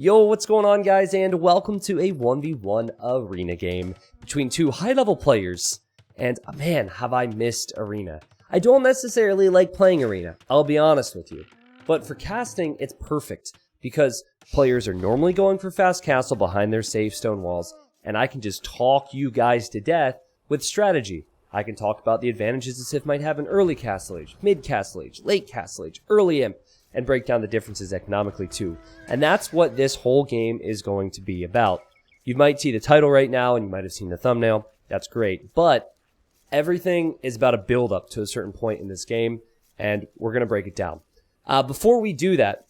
Yo, what's going on, guys, and welcome to a 1v1 arena game between two high-level players. And man, have I missed arena. I don't necessarily like playing arena, I'll be honest with you. But for casting, it's perfect, because players are normally going for fast castle behind their safe stone walls, and I can just talk you guys to death with strategy. I can talk about the advantages a Civ might have in early castle age, mid castle age, late castle age, early imp, and break down the differences economically too. And that's what this whole game is going to be about. You might see the title right now, and you might have seen the thumbnail. That's great. But everything is about a build-up to a certain point in this game, and we're going to break it down. Before we do that,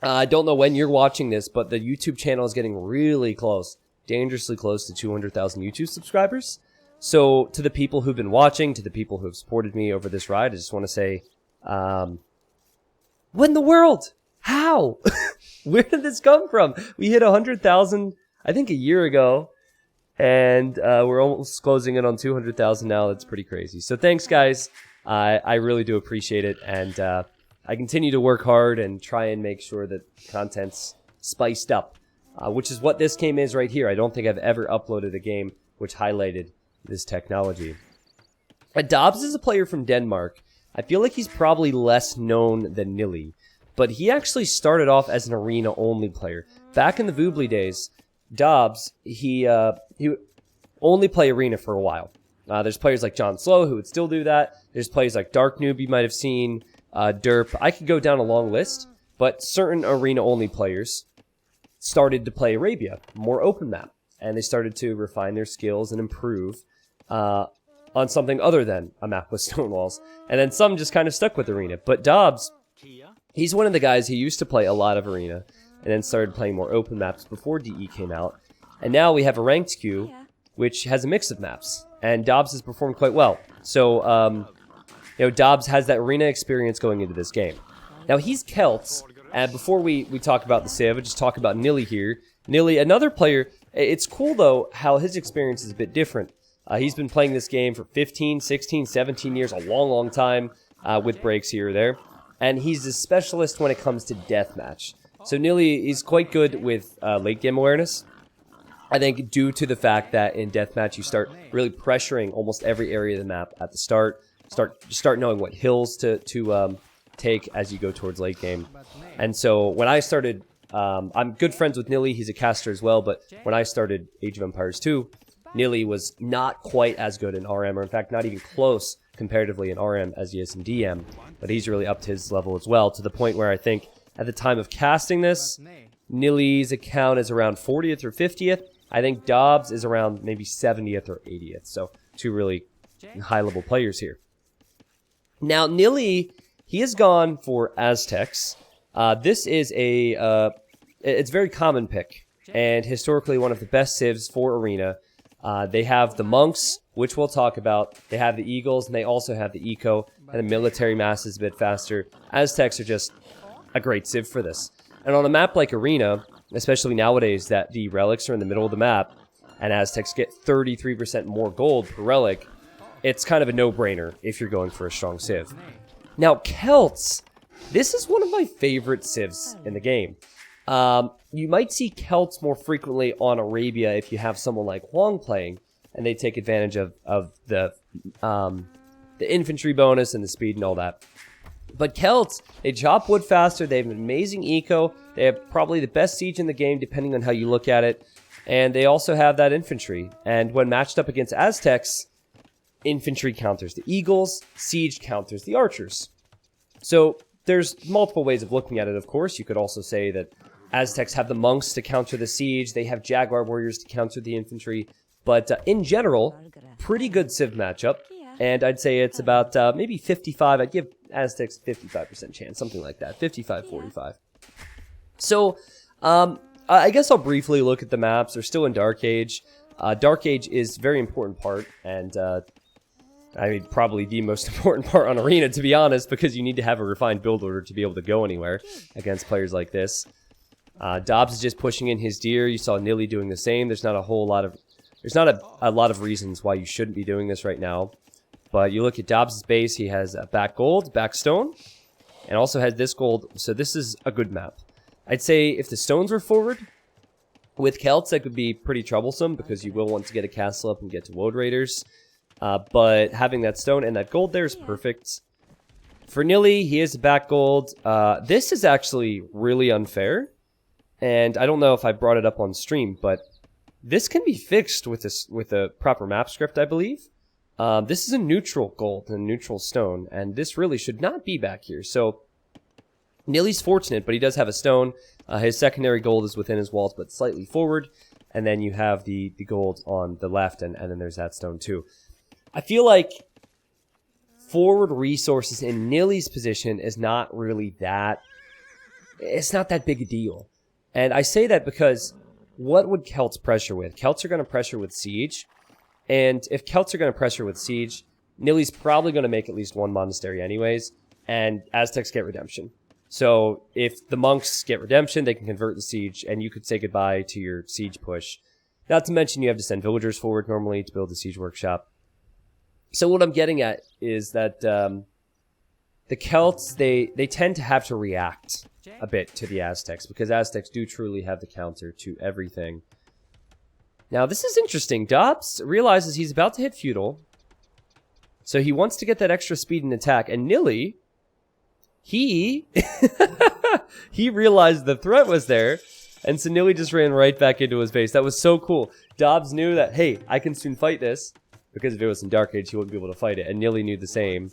I don't know when you're watching this, but the YouTube channel is getting really close, dangerously close to 200,000 YouTube subscribers. So to the people who've been watching, to the people who have supported me over this ride, I just want to say, what in the world? How? Where did this come from? We hit 100,000, I think, a year ago, and we're almost closing in on 200,000 now. That's pretty crazy. So thanks, guys. I really do appreciate it, and I continue to work hard and try and make sure that content's spiced up, which is what this game is right here. I don't think I've ever uploaded a game which highlighted this technology. Dobbs is a player from Denmark. I feel like he's probably less known than Nilly, but he actually started off as an arena-only player. Back in the Voobly days, Dobbs, he only play arena for a while. There's players like John Slow who would still do that. There's players like Dark Noob you might have seen, Derp. I could go down a long list, but certain arena-only players started to play Arabia, more open map, and they started to refine their skills and improve on something other than a map with stone walls. And then some just kind of stuck with arena. But Dobbs, he's one of the guys who used to play a lot of arena and then started playing more open maps before DE came out. And now we have a ranked queue, which has a mix of maps. And Dobbs has performed quite well. So, you know, Dobbs has that arena experience going into this game. Now, he's Celts. And before we talk about the Civ, I'll just talk about Nilly here. Nilly, another player. It's cool, though, how his experience is a bit different. He's been playing this game for 15, 16, 17 years, a long, long time, with breaks here or there. And he's a specialist when it comes to deathmatch. So Nilly is quite good with late game awareness. I think due to the fact that in deathmatch you start really pressuring almost every area of the map at the start. Start knowing what hills to take as you go towards late game. And so when I started, I'm good friends with Nilly. He's a caster as well. But when I started Age of Empires 2, Nilly was not quite as good in RM, or in fact not even close comparatively in RM as he is in DM, but he's really upped his level as well, to the point where I think at the time of casting this, Nilly's account is around 40th or 50th. I think Dobbs is around maybe 70th or 80th, so two really high-level players here. Now, Nilly, he has gone for Aztecs. This is it's a very common pick, and historically one of the best civs for arena. They have the monks, which we'll talk about. They have the eagles, and they also have the eco, and the military mass is a bit faster. Aztecs are just a great civ for this. And on a map like arena, especially nowadays that the relics are in the middle of the map, and Aztecs get 33% more gold per relic, it's kind of a no-brainer if you're going for a strong civ. Now, Celts, this is one of my favorite civs in the game. You might see Celts more frequently on Arabia if you have someone like Huang playing, and they take advantage of the infantry bonus and the speed and all that. But Celts, they chop wood faster, they have an amazing eco, they have probably the best siege in the game depending on how you look at it, and they also have that infantry. And when matched up against Aztecs, infantry counters the eagles, siege counters the archers. So there's multiple ways of looking at it, of course. You could also say that Aztecs have the monks to counter the siege. They have Jaguar warriors to counter the infantry. But in general, pretty good civ matchup. And I'd say it's about maybe 55. I'd give Aztecs 55% chance, something like that. 55-45. So I guess I'll briefly look at the maps. They're still in Dark Age. Dark Age is a very important part. And I mean, probably the most important part on Arena, to be honest, because you need to have a refined build order to be able to go anywhere against players like this. Dobbs is just pushing in his deer. You saw Nilly doing the same. There's not a lot of reasons why you shouldn't be doing this right now. But you look at Dobbs' base, he has back gold, back stone, and also has this gold. So this is a good map. I'd say if the stones were forward, with Celts, that could be pretty troublesome because you will want to get a castle up and get to Woad Raiders. But having that stone and that gold there is perfect. For Nilly, he is a back gold. This is actually really unfair. And I don't know if I brought it up on stream, but this can be fixed with a proper map script, I believe. This is a neutral gold and neutral stone, and this really should not be back here. So Nilly's fortunate, but he does have a stone. His secondary gold is within his walls, but slightly forward. And then you have the gold on the left, and then there's that stone too. I feel like forward resources in Nilly's position is not really that... It's not that big a deal. And I say that because what would Celts pressure with? Celts are going to pressure with siege. And if Celts are going to pressure with siege, Nilly's probably going to make at least one monastery anyways. And Aztecs get redemption. So if the monks get redemption, they can convert the siege, and you could say goodbye to your siege push. Not to mention you have to send villagers forward normally to build the siege workshop. So what I'm getting at is that the Celts, they tend to have to react a bit to the Aztecs, because Aztecs do truly have the counter to everything. Now this is interesting. Dobbs realizes he's about to hit feudal, so he wants to get that extra speed and attack, and Nilly... He realized the threat was there, and so Nilly just ran right back into his base. That was so cool. Dobbs knew that, hey, I can soon fight this, because if it was in Dark Age, he wouldn't be able to fight it, and Nilly knew the same.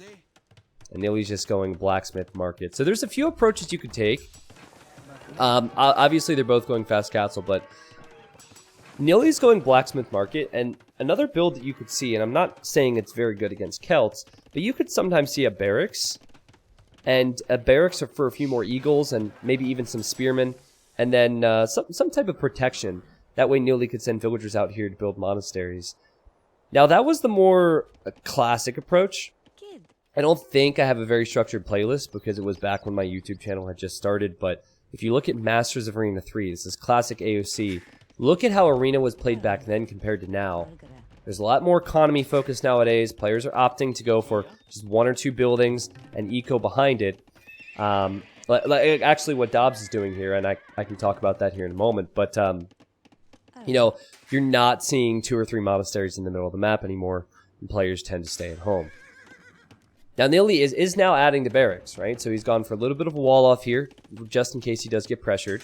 And Nilly's just going blacksmith market. So there's a few approaches you could take. Obviously, they're both going fast castle, but Nilly's going blacksmith market, and another build that you could see, and I'm not saying it's very good against Celts, but you could sometimes see a barracks. And a barracks are for a few more eagles and maybe even some spearmen. And then some type of protection. That way Nilly could send villagers out here to build monasteries. Now that was the more classic approach. I don't think I have a very structured playlist because it was back when my YouTube channel had just started. But if you look at Masters of Arena 3, this is classic AOC. Look at how Arena was played back then compared to now. There's a lot more economy focused nowadays. Players are opting to go for just one or two buildings and eco behind it. Actually, what Dobbs is doing here, and I can talk about that here in a moment, but, you know, you're not seeing 2 or 3 monasteries in the middle of the map anymore, and players tend to stay at home. Now, Nilly is now adding the barracks, right? So he's gone for a little bit of a wall off here, just in case he does get pressured.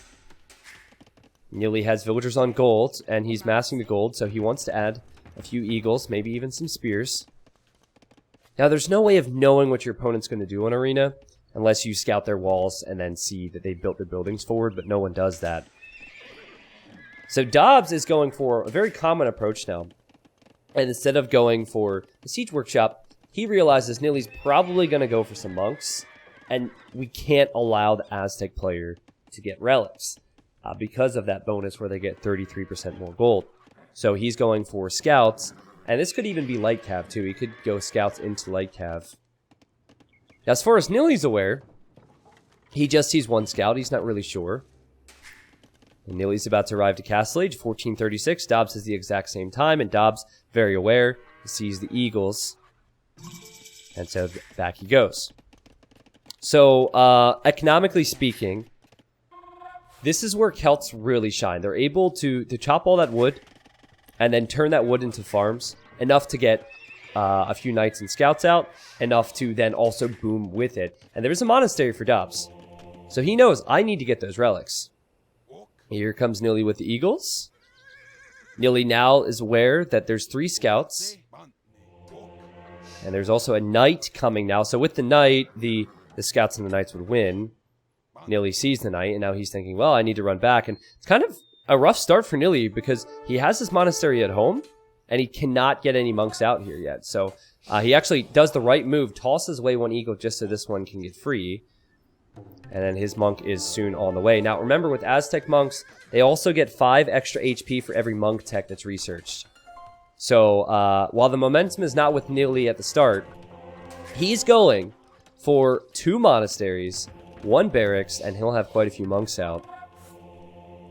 Nilly has villagers on gold, and he's massing the gold, so he wants to add a few eagles, maybe even some spears. Now, there's no way of knowing what your opponent's going to do in Arena unless you scout their walls and then see that they built their buildings forward, but no one does that. So Dobbs is going for a very common approach now. And instead of going for the siege workshop, he realizes Nilly's probably going to go for some monks, and we can't allow the Aztec player to get relics because of that bonus where they get 33% more gold. So he's going for scouts, and this could even be light cav too. He could go scouts into light cav. Now, as far as Nilly's aware, he just sees one scout. He's not really sure. And Nilly's about to arrive to Castle Age, 1436. Dobbs has the exact same time, and Dobbs, very aware, sees the eagles. And so back he goes. So, economically speaking, this is where Celts really shine. They're able to chop all that wood and then turn that wood into farms, enough to get a few knights and scouts out, enough to then also boom with it. And there's a monastery for Dobbs. So he knows, I need to get those relics. Here comes Nilly with the eagles. Nilly now is aware that there's 3 scouts. And there's also a knight coming now. So with the knight, the scouts and the knights would win. Nilly sees the knight, and now he's thinking, well, I need to run back. And it's kind of a rough start for Nilly because he has his monastery at home, and he cannot get any monks out here yet. So he actually does the right move, tosses away one eagle just so this one can get free. And then his monk is soon on the way. Now, remember, with Aztec monks, they also get 5 extra HP for every monk tech that's researched. So while the momentum is not with Nilly at the start, he's going for 2 monasteries, 1 barracks, and he'll have quite a few monks out.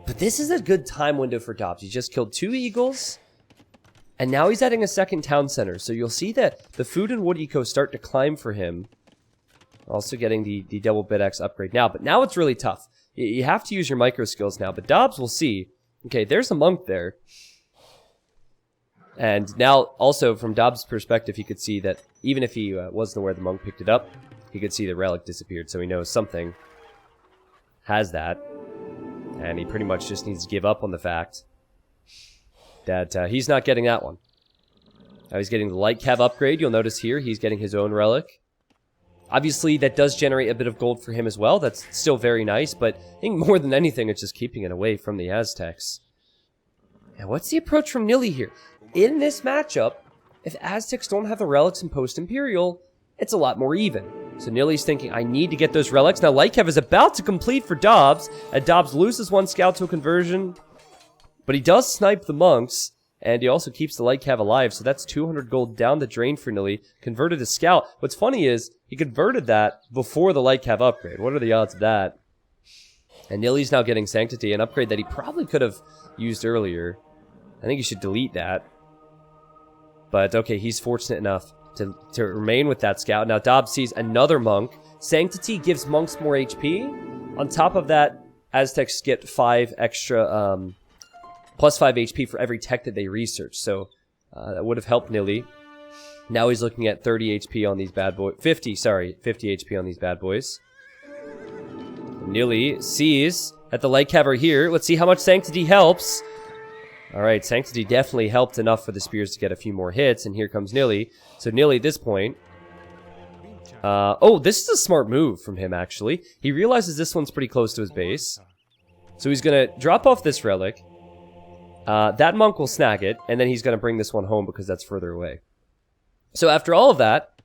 But this is a good time window for Dobbs. He just killed 2 eagles, and now he's adding a second town center. So you'll see that the food and wood eco start to climb for him. Also getting the double bit X upgrade now. But now it's really tough, You have to use your micro skills now, but Dobbs will see. Okay, there's a monk there. And now, also, from Dobbs' perspective, he could see that even if he wasn't aware the monk picked it up, he could see the relic disappeared, so he knows something has that. And he pretty much just needs to give up on the fact that he's not getting that one. Now he's getting the light cav upgrade. You'll notice here he's getting his own relic. Obviously, that does generate a bit of gold for him as well. That's still very nice, but I think more than anything, it's just keeping it away from the Aztecs. And what's the approach from Nili here? In this matchup, if Aztecs don't have the relics in post-Imperial, it's a lot more even. So Nili's thinking, I need to get those relics. Now, light cav is about to complete for Dobbs, and Dobbs loses one scout to a conversion, but he does snipe the monks. And he also keeps the light cav alive, so that's 200 gold down the drain for Nili. Converted a scout. What's funny is, he converted that before the light cav upgrade. What are the odds of that? And Nili's now getting Sanctity, an upgrade that he probably could have used earlier. I think he should delete that. But, okay, he's fortunate enough to remain with that scout. Now, Dobbs sees another monk. Sanctity gives monks more HP. On top of that, Aztecs get 5 extra... plus 5 HP for every tech that they research, so that would have helped Nili. Now he's looking at 30 HP on these bad boys. 50 HP on these bad boys. Nili sees that the light cav are here. Let's see how much Sanctity helps. Alright, Sanctity definitely helped enough for the spears to get a few more hits, and here comes Nili. So Nili, at this point... oh, this is a smart move from him, actually. He realizes this one's pretty close to his base. So he's going to drop off this relic. That monk will snag it, and then he's going to bring this one home because that's further away. So after all of that,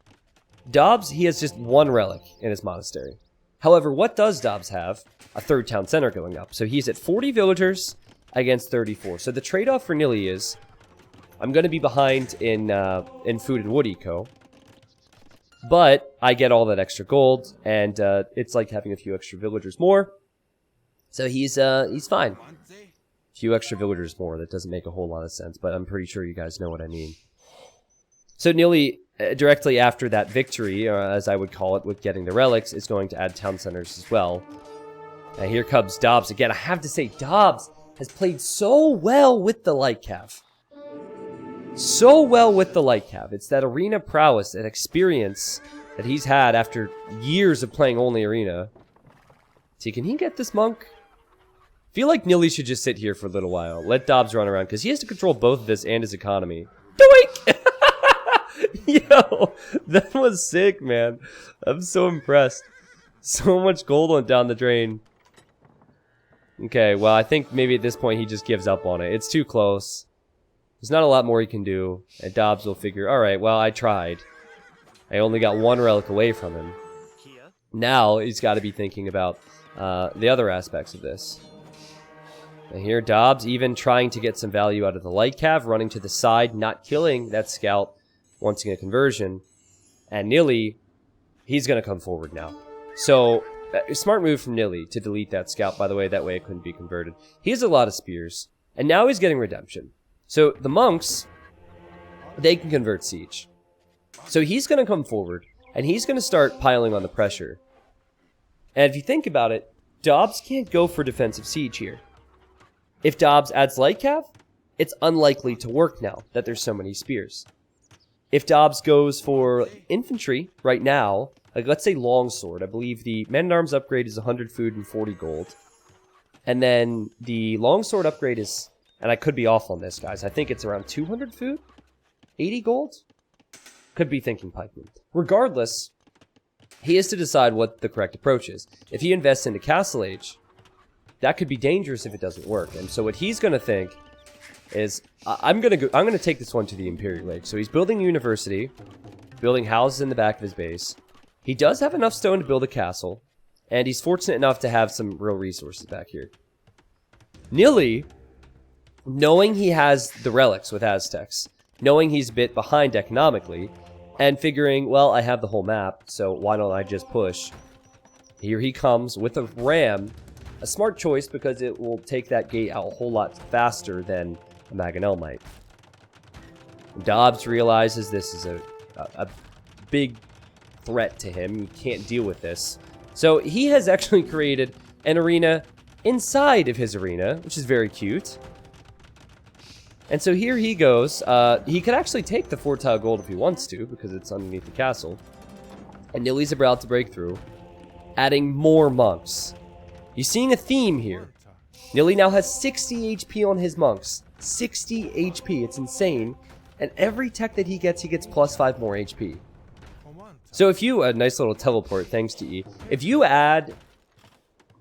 Dobbs, he has just one relic in his monastery. However, what does Dobbs have? A third town center going up. So he's at 40 villagers against 34. So the trade-off for Nili is, I'm going to be behind in food and wood eco, but I get all that extra gold, and it's like having a few extra villagers more. So he's fine. Few extra villagers more. That doesn't make a whole lot of sense, but I'm pretty sure you guys know what I mean. So Nili, directly after that victory, or as I would call it, with getting the relics, is going to add town centers as well. And here comes Dobbs again. I have to say, Dobbs has played so well with the light cav. So well with the light cav. It's that arena prowess and experience that he's had after years of playing only arena. See, can he get this monk? I feel like Nili should just sit here for a little while. Let Dobbs run around, because he has to control both of this and his economy. Doink! Yo, that was sick, man. I'm so impressed. So much gold went down the drain. Okay, well, I think maybe at this point he just gives up on it. It's too close. There's not a lot more he can do. And Dobbs will figure, alright, well, I tried. I only got one relic away from him. Now he's got to be thinking about the other aspects of this. And here, Dobbs even trying to get some value out of the light cav, running to the side, not killing that scout, wanting a conversion. And Nili, he's going to come forward now. So, a smart move from Nili to delete that scout, by the way, that way it couldn't be converted. He has a lot of spears, and now he's getting redemption. So, the monks, they can convert siege. So he's going to come forward, and he's going to start piling on the pressure. And if you think about it, Dobbs can't go for defensive siege here. If Dobbs adds light cav, it's unlikely to work now that there's so many spears. If Dobbs goes for infantry right now, like let's say longsword, I believe the men-at-arms upgrade is 100 food and 40 gold. And then the longsword upgrade is, and I could be off on this, guys, I think it's around 200 food? 80 gold? Could be thinking pikeman. Regardless, he has to decide what the correct approach is. If he invests into Castle Age, that could be dangerous if it doesn't work. And so what he's going to think is, I'm going to take this one to the Imperial Age. So he's building a university, building houses in the back of his base. He does have enough stone to build a castle, and he's fortunate enough to have some real resources back here. Nili, knowing he has the relics with Aztecs, knowing he's a bit behind economically, and figuring, well, I have the whole map, so why don't I just push? Here he comes with a ram. A smart choice because it will take that gate out a whole lot faster than a Mangonel might. Dobbs realizes this is a big threat to him. He can't deal with this. So he has actually created an arena inside of his arena, which is very cute. And so here he goes. He could actually take the 4-tile gold if he wants to, because it's underneath the castle. And Nilly's about to break through, adding more monks. You're seeing a theme here. Nilly now has 60 HP on his monks. 60 HP, it's insane. And every tech that he gets plus 5 more HP. So if you, a nice little teleport, thanks to E. If you add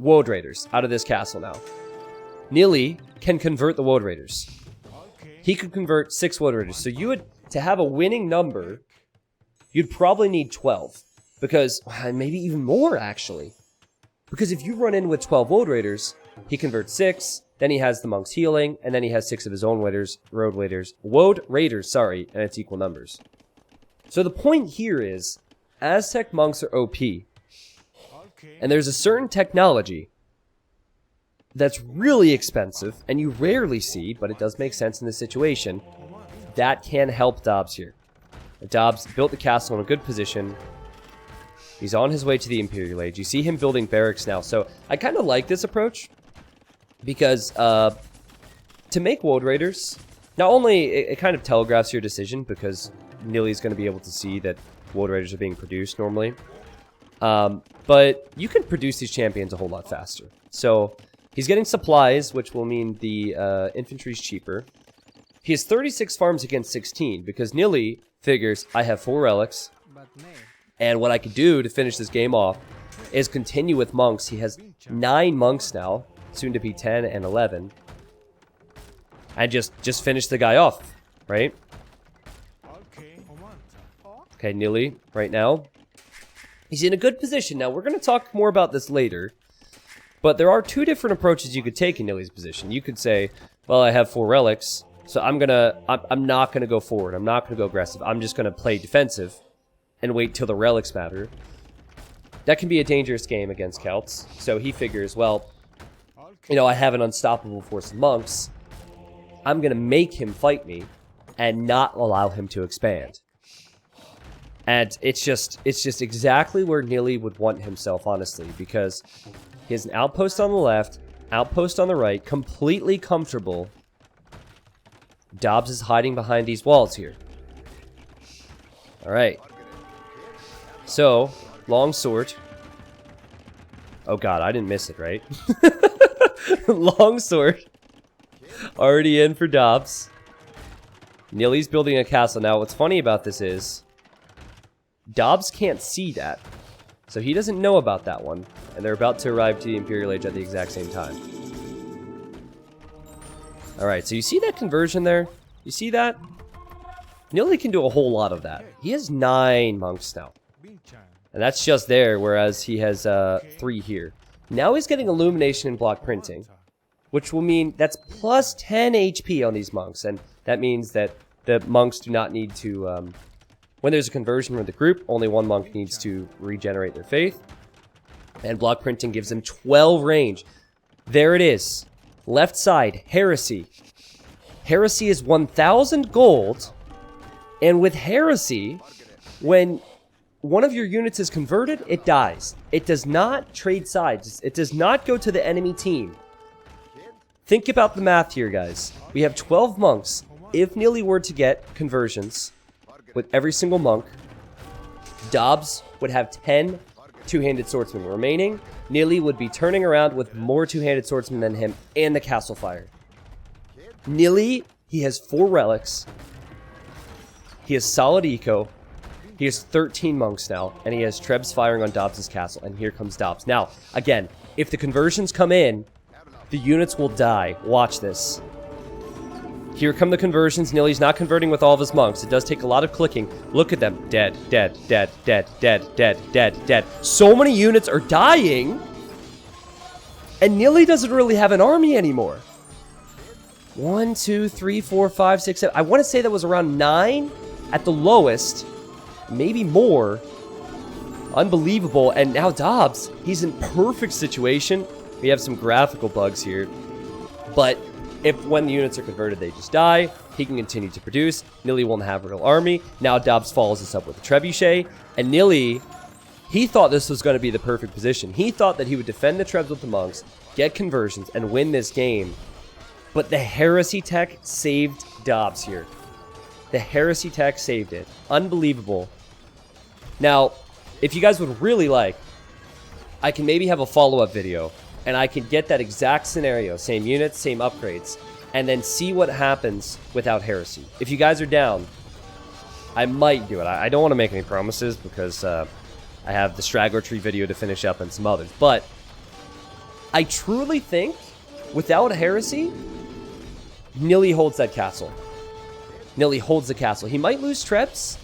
Woad Raiders out of this castle now, Nilly can convert the Woad Raiders. He could convert 6 Woad Raiders. So you would, to have a winning number, you'd probably need 12. Because, maybe even more actually. Because if you run in with 12 Woad Raiders, he converts 6, then he has the monks healing, and then he has 6 of his own Woad Raiders, sorry, and it's equal numbers. So the point here is, Aztec monks are OP. And there's a certain technology that's really expensive, and you rarely see, but it does make sense in this situation, that can help Dobbs here. Dobbs built the castle in a good position. He's on his way to the Imperial Age. You see him building barracks now. So I kind of like this approach, because to make Woad Raiders, not only it kind of telegraphs your decision, because Nilly's going to be able to see that Woad Raiders are being produced normally, but you can produce these champions a whole lot faster. So he's getting supplies, which will mean the infantry's cheaper. He has 36 farms against 16, because Nilly figures, I have 4 relics, and what I could do to finish this game off is continue with monks. He has 9 monks now, soon to be 10 and 11, and just finish the guy off, right? Okay, Nilly, right now, he's in a good position. Now, we're going to talk more about this later, but there are 2 different approaches you could take in Nilly's position. You could say, well, I have 4 relics, so I'm not going to go forward. I'm not going to go aggressive. I'm just going to play defensive and wait till the relics matter. That can be a dangerous game against Celts. So he figures, well, you know, I have an unstoppable force of monks. I'm going to make him fight me and not allow him to expand. And it's just exactly where Nilly would want himself, honestly, because he has an outpost on the left, outpost on the right, completely comfortable. Dobbs is hiding behind these walls here. All right. So, long sword. Oh god, I didn't miss it, right? Long sword. Already in for Dobbs. Nilly's building a castle. Now, what's funny about this is Dobbs can't see that. So he doesn't know about that one. And they're about to arrive to the Imperial Age at the exact same time. Alright, so you see that conversion there? You see that? Nilly can do a whole lot of that. He has 9 monks now. And that's just there, whereas he has 3 here. Now he's getting illumination and block printing, which will mean that's plus 10 HP on these monks. And that means that the monks do not need to... when there's a conversion with the group, only 1 monk needs to regenerate their faith. And block printing gives them 12 range. There it is. Left side, Heresy. Heresy is 1,000 gold. And with Heresy, when one of your units is converted, it dies. It does not trade sides. It does not go to the enemy team. Think about the math here, guys. We have 12 monks. If Nilly were to get conversions with every single monk, Dobbs would have 10 two-handed swordsmen remaining. Nilly would be turning around with more two-handed swordsmen than him and the castle fire. Nilly, he has 4 relics. He has solid eco. He has 13 monks now, and he has Trebs firing on Dobbs' castle, and here comes Dobbs. Now, again, if the conversions come in, the units will die. Watch this. Here come the conversions. Nilly's not converting with all of his monks. It does take a lot of clicking. Look at them. Dead, dead, dead, dead, dead, dead, dead, dead. So many units are dying, and Nilly doesn't really have an army anymore. 1, 2, 3, 4, 5, 6, 7. I want to say that was around 9 at the lowest. Maybe more. Unbelievable. And now Dobbs, he's in perfect situation. We have some graphical bugs here. But if when the units are converted, they just die, he can continue to produce. Nilly won't have a real army. Now Dobbs follows this up with a trebuchet. And Nilly He thought this was going to be the perfect position. He thought that he would defend the Trebs with the monks, get conversions, and win this game. But the Heresy tech saved Dobbs here. The Heresy tech saved it. Unbelievable. Now, if you guys would really like, I can maybe have a follow-up video, and I can get that exact scenario, same units, same upgrades, and then see what happens without Heresy. If you guys are down, I might do it. I don't want to make any promises because I have the Straggler Tree video to finish up and some others. But I truly think without Heresy, Nilly holds that castle. Nilly holds the castle. He might lose Trebs,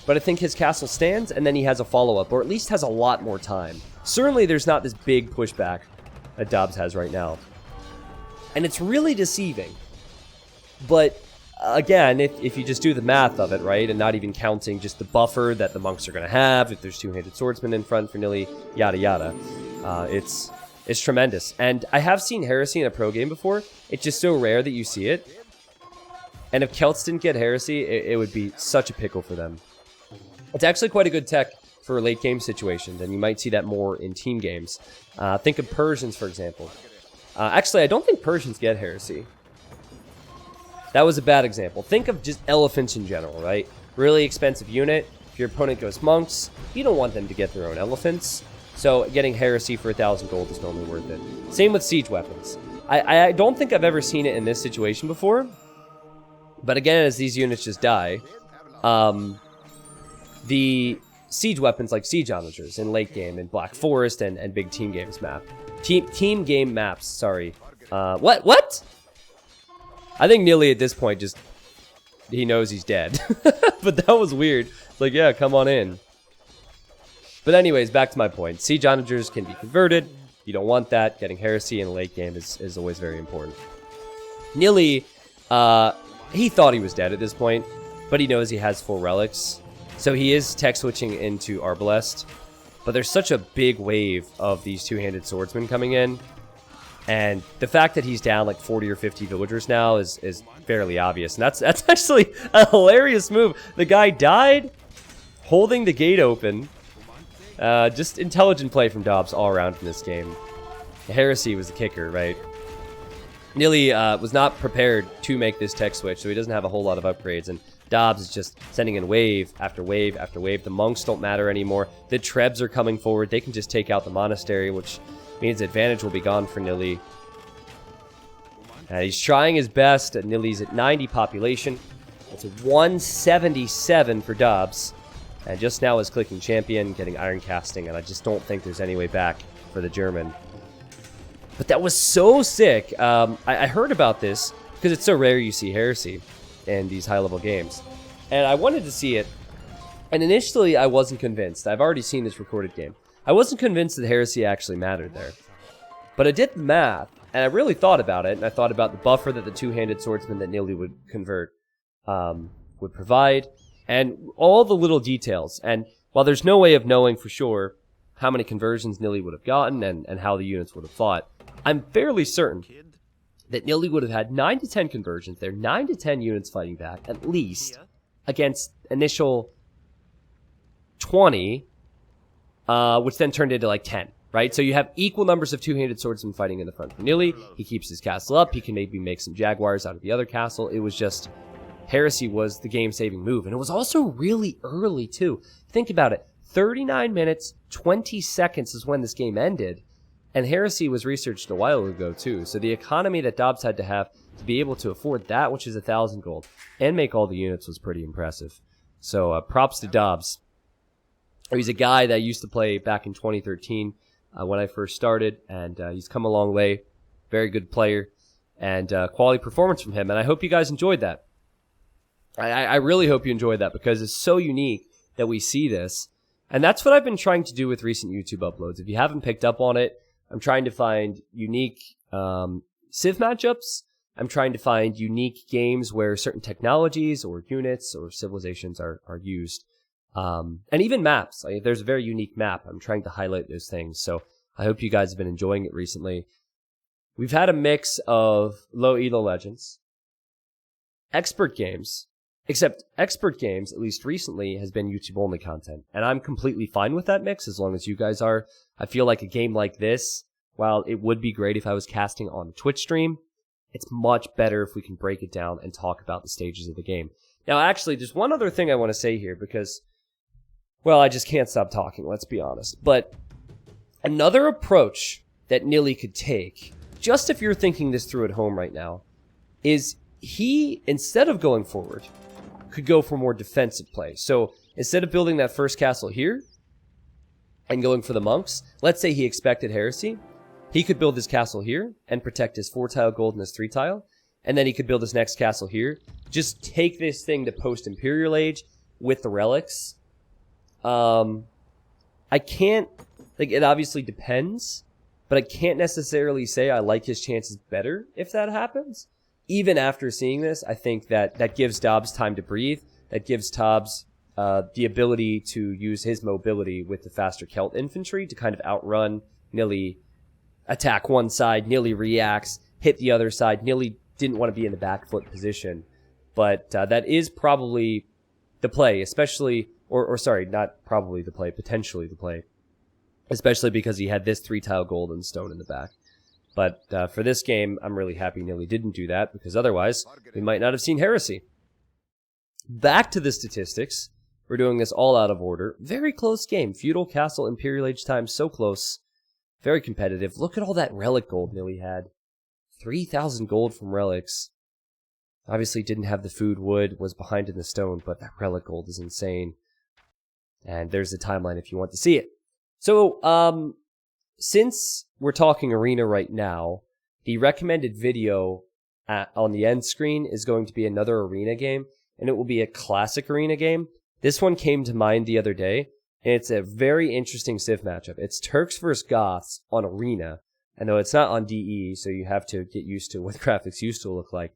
but I think his castle stands, and then he has a follow-up, or at least has a lot more time. Certainly there's not this big pushback that Dobbs has right now. And it's really deceiving. But again, if you just do the math of it, right, and not even counting just the buffer that the monks are going to have, if there's two-handed swordsmen in front for Nilly, yada yada, it's tremendous. And I have seen Heresy in a pro game before. It's just so rare that you see it. And if Celts didn't get Heresy, it would be such a pickle for them. It's actually quite a good tech for late game situations, and you might see that more in team games. Think of Persians, for example. Actually, I don't think Persians get Heresy. That was a bad example. Think of just elephants in general, right? Really expensive unit. If your opponent goes monks, you don't want them to get their own elephants. So getting Heresy for 1,000 gold is normally worth it. Same with siege weapons. I don't think I've ever seen it in this situation before. But again, as these units just die, the siege weapons like siege onagers in late game, in Black Forest, and big team games map. Team game maps, sorry. What? I think Nilly at this point just, he knows he's dead. But that was weird. It's like, yeah, come on in. But anyways, back to my point. Siege onagers can be converted. You don't want that. Getting Heresy in a late game is always very important. Nilly, he thought he was dead at this point, but he knows he has full relics. So he is tech switching into Arbalest. But there's such a big wave of these two-handed swordsmen coming in. And the fact that he's down like 40 or 50 villagers now is fairly obvious. And that's actually a hilarious move. The guy died holding the gate open. Just intelligent play from Dobbs all around in this game. Heresy was the kicker, right? Nilly was not prepared to make this tech switch, so he doesn't have a whole lot of upgrades. And Dobbs is just sending in wave after wave after wave. The monks don't matter anymore. The Trebs are coming forward. They can just take out the monastery, which means advantage will be gone for Nilly. He's trying his best. Nilly's at 90 population. It's 177 for Dobbs. And just now is clicking champion, getting iron casting, and I just don't think there's any way back for the German. But that was so sick. I heard about this because it's so rare you see Heresy in these high-level games. And I wanted to see it. And initially, I wasn't convinced. I've already seen this recorded game. I wasn't convinced that Heresy actually mattered there. But I did the math, and I really thought about it, and I thought about the buffer that the two-handed swordsman that Nilly would convert would provide, and all the little details. And while there's no way of knowing for sure how many conversions Nilly would have gotten and how the units would have fought, I'm fairly certain that Nilly would have had 9 to 10 conversions there, 9 to 10 units fighting back, at least, against initial 20, which then turned into like 10, right? So you have equal numbers of two-handed swordsmen fighting in the front for Nilly. He keeps his castle up. He can maybe make some jaguars out of the other castle. It was just, Heresy was the game-saving move. And it was also really early, too. Think about it. 39 minutes, 20 seconds is when this game ended. And Heresy was researched a while ago, too. So the economy that Dobbs had to have to be able to afford that, which is 1,000 gold, and make all the units was pretty impressive. So props to Dobbs. He's a guy that I used to play back in 2013 when I first started, and he's come a long way. Very good player, and quality performance from him. And I hope you guys enjoyed that. I really hope you enjoyed that because it's so unique that we see this. And that's what I've been trying to do with recent YouTube uploads. If you haven't picked up on it, I'm trying to find unique Civ matchups. I'm trying to find unique games where certain technologies or units or civilizations are used. And even maps. Like, if there's a very unique map, I'm trying to highlight those things. So I hope you guys have been enjoying it recently. We've had a mix of low elo legends, expert games, Except Expert Games, at least recently, has been YouTube-only content. And I'm completely fine with that mix, as long as you guys are. I feel like a game like this, while it would be great if I was casting on a Twitch stream, it's much better if we can break it down and talk about the stages of the game. Now, actually, there's one other thing I want to say here, because, well, I just can't stop talking, let's be honest. But another approach that Nilly could take, just if you're thinking this through at home right now, is he, instead of going forward, could go for more defensive play. So instead of building that first castle here and going for the monks, let's say he expected Heresy, he could build his castle here and protect his 4-tile gold and his 3-tile, and then he could build his next castle here. Just take this thing to post-Imperial Age with the relics. I can't, like, it obviously depends, but I can't necessarily say I like his chances better if that happens. Even after seeing this, I think that gives Dobbs time to breathe. That gives Dobbs the ability to use his mobility with the faster Celt infantry to kind of outrun Nilly, attack one side, Nilly reacts, hit the other side. Nilly didn't want to be in the back foot position, but that is probably the play, especially, or sorry, not probably the play, potentially the play, especially because he had this 3-tile gold and stone in the back. But for this game, I'm really happy Nilly didn't do that, because otherwise, we might not have seen Heresy. Back to the statistics. We're doing this all out of order. Very close game. Feudal, Castle, Imperial Age time, so close. Very competitive. Look at all that relic gold Nilly had. 3,000 gold from relics. Obviously didn't have the food, wood, was behind in the stone, but that relic gold is insane. And there's the timeline if you want to see it. So, since we're talking arena right now, the recommended video on the end screen is going to be another arena game, and it will be a classic arena game. This one came to mind the other day, and it's a very interesting Civ matchup. It's Turks versus Goths on arena, and though it's not on DE, so you have to get used to what graphics used to look like,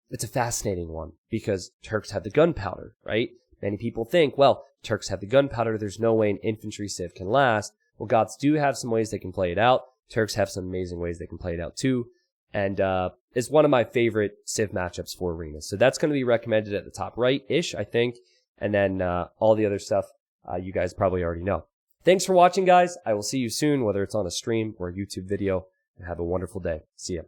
it's a fascinating one, because Turks have the gunpowder, right? Many people think, well, Turks have the gunpowder, there's no way an infantry Civ can last. Well, Goths do have some ways they can play it out. Turks have some amazing ways they can play it out too. And it's one of my favorite Civ matchups for arenas. So that's going to be recommended at the top right-ish, I think. And then all the other stuff you guys probably already know. Thanks for watching, guys. I will see you soon, whether it's on a stream or a YouTube video. And have a wonderful day. See ya.